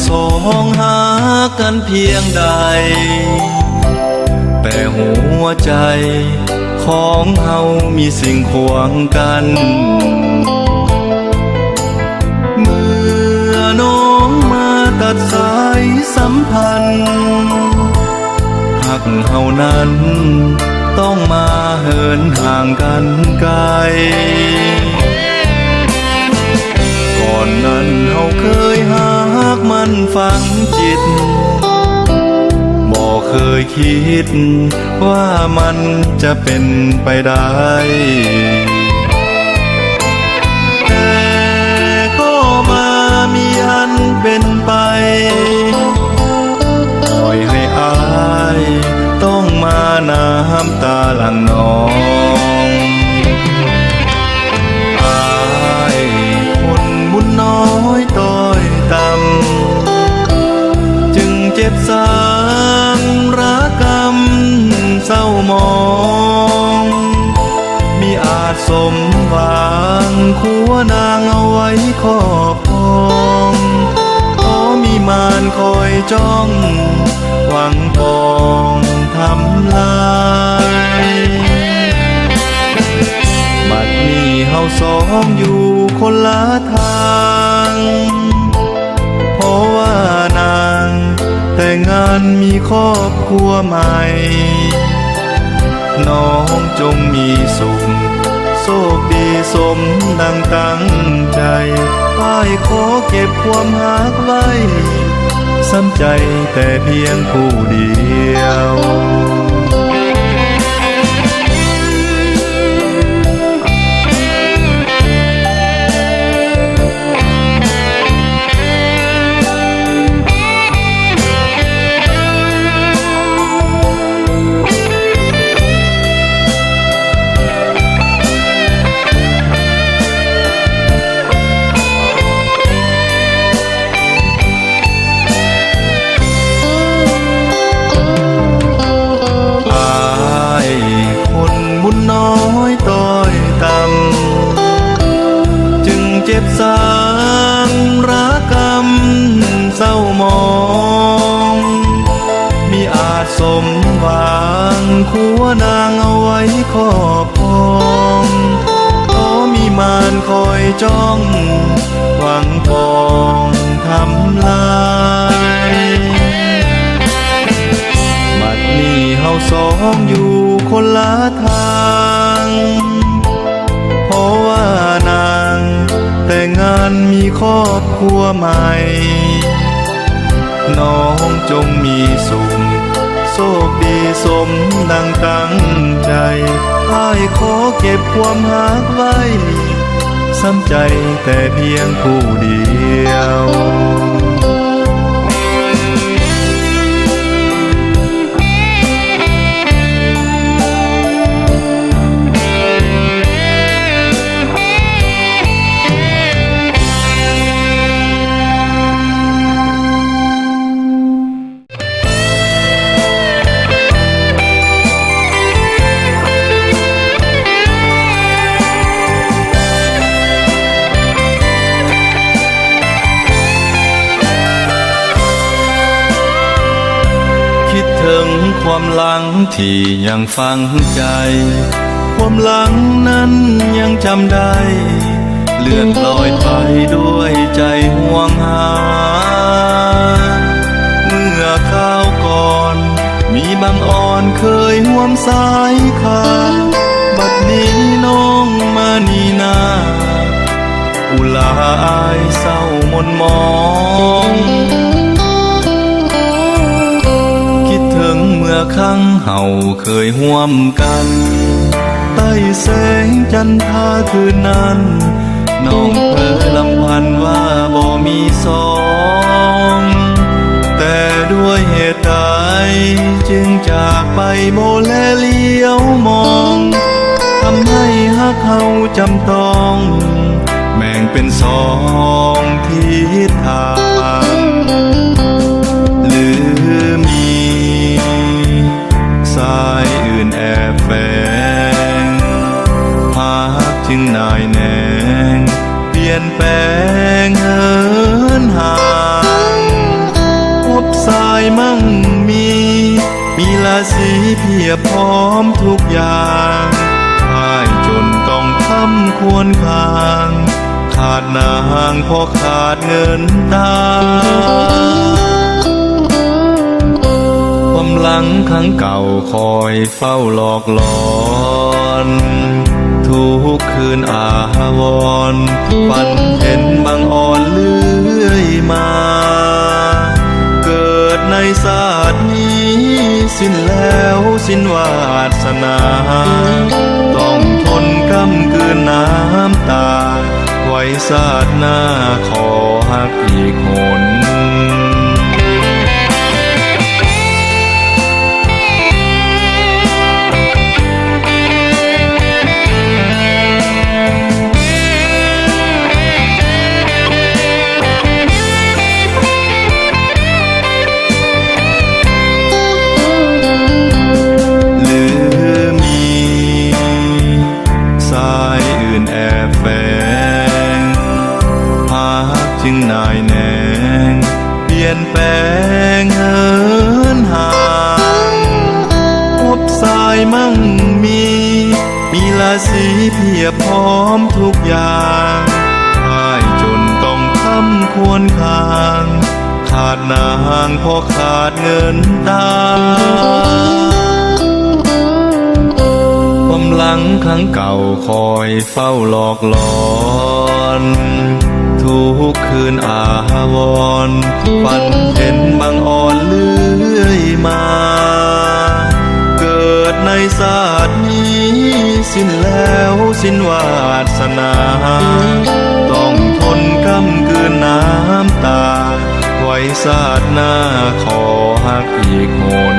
สองหากันเพียงใดแต่หัวใจของเฮามีสิ่งขวางกันเมื่อน้องมาตัดสายสัมพันธ์หักเฮานั้นต้องมาเหินห่างกันไกลก่อนนั้นเฮาเคยหักมันฝังจิตบ่เคยคิดว่ามันจะเป็นไปได้แต่ก็มามีอันเป็นไปปล่อยให้อายต้องมาน้ำตาหลั่งนองอายคนบุญน้อยต้อยต่ำจึงเจ็บสามระกรรมเศร้ามองมีอาจสมหวังขัวนางเอาไว้ครอบครองขอมีมารคอยจ้องหวังปองทำลายบัดนี้เฮาสองอยู่คนละทางเพราะว่านางแต่งงานมีครอบครัวใหม่น้องจงมีสุขโชคดีสมดังตั้งใจอ้ายขอเก็บความหักไว้ซ้ำใจแต่เพียงผู้เดียวเจ็บสามระกรรมเศร้ามองมีอาจสมหวังขัวนางเอาไว้ครอบครองขอมีมารคอยจ้องหวังปองทำลายบัดนี้เฮาสองอยู่คนละทางเพราะว่านางแต่งงานมีครอบครัวใหม่น้องจงมีสุขโชคดีสมดังตั้งใจอ้ายขอเก็บความหักไว้ซ้ำใจแต่เพียงผู้เดียวความหลังที่ยังฝังใจความหลังนั้นยังจำได้เลื่อนลอยไปด้วยใจห่วงหาเมื่อคราวก่อนมีบางอ่อนเคยห่วมสายขาบัดนี้น้องมานีนาอุลาอายเศร้ามนมองเมื่อครั้งเฮาเคยห่วมกันใต้แสงจันทราคืนนั้นน้องเพ้อลำพันว่าบ่มีสองแต่ด้วยเหตุใดจึงจากไปโมแลเลี้ยวมองทำให้ฮักเฮาจำต้องแบ่งเป็นสองทิศทางหรือมีสายอื่นแอบแฝงหากจึงนายแนงเปลี่ยนแปลงเหินห่าง สีเพียบพร้อมทุกอย่างอ้ายจนต้องทำควรคางขาดนางเพราะขาดเงินตาความหลังครั้งเก่าคอยเฝ้าหลอกหลอนทุกคืนอาวรณ์ฝันเห็นบางอ่อนเลื่อยมาเกิดในศาสตร์นี้สิ้นแล้วสิ้นวาสนาต้องทนกำกืนน้ำตาไว้ศาสตร์หน้าขอหักอีกหนจึงนายแนงเปลี่ยนแปลงเหินห่างพบสายมั่งมีราศีเพียบพร้อมทุกอย่างอ้ายจนต้องทำควรคางขาดนางเพราะขาดเงินตาความหลังครั้งเก่าคอยเฝ้าหลอกหลอนทุกคืนอาวรณ์ฝันเห็นบางอ่อนเลื่อยมาเกิดในศาสตร์นี้สิ้นแล้วสิ้นวาสนาต้องทนกำกืนน้ำตาไว้ศาสตร์หน้าขอหักอีกหน